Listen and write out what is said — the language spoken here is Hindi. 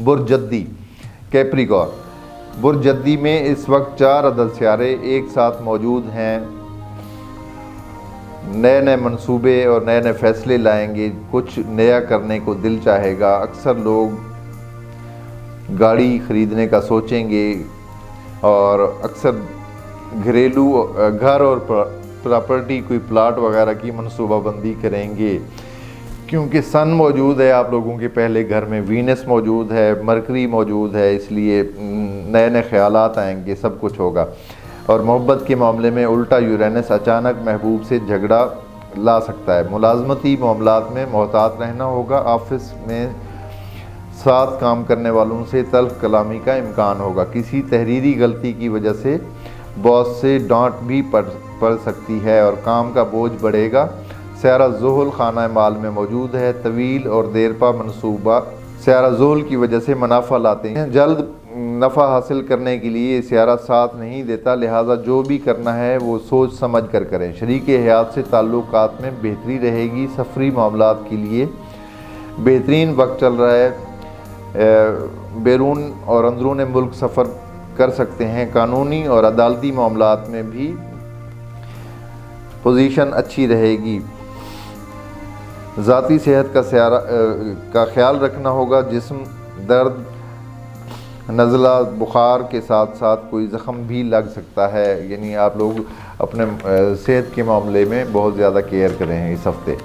बुर्ज जद्दी कैप्रिकॉर्न। बुर्ज जद्दी में इस वक्त 4 अदद सियारे एक साथ मौजूद हैं। नए नए मंसूबे और नए नए फ़ैसले लाएंगे, कुछ नया करने को दिल चाहेगा। अक्सर लोग गाड़ी ख़रीदने का सोचेंगे और अक्सर घरेलू घर और प्रॉपर्टी कोई प्लाट वगैरह की मनसूबाबंदी करेंगे, क्योंकि सन मौजूद है आप लोगों के पहले घर में, वीनस मौजूद है, मरकरी मौजूद है, इसलिए नए नए ख़यालात आएंगे, सब कुछ होगा। और मोहब्बत के मामले में उल्टा यूरेनस अचानक महबूब से झगड़ा ला सकता है। मुलाजमती मामलात में मोहतात रहना होगा। ऑफिस में साथ काम करने वालों से तल्ख कलामी का इम्कान होगा। किसी तहरीरी गलती की वजह से बॉस से डांट भी पड़ सकती है और काम का बोझ बढ़ेगा। सयारा ज़ुहल खाना माल में मौजूद है। तवील और देरपा मनसूबा सयारा ज़ुहल की वजह से मुनाफा लाते हैं। जल्द नफ़ा हासिल करने के लिए सयारा साथ नहीं देता, लिहाजा जो भी करना है वो सोच समझ कर करें। शरीके हयात से ताल्लुकात में बेहतरी रहेगी। सफरी मामलात के लिए बेहतरीन वक्त चल रहा है। बैरून और अंदरून मुल्क सफ़र कर सकते हैं। कानूनी और अदालती मामलात में भी पोजीशन अच्छी रहेगी। ज़ाती सेहत का ख्याल रखना होगा। जिस्म दर्द, नज़ला, बुखार के साथ साथ कोई ज़ख़म भी लग सकता है, यानी आप लोग अपने सेहत के मामले में बहुत ज़्यादा केयर करें इस हफ़्ते।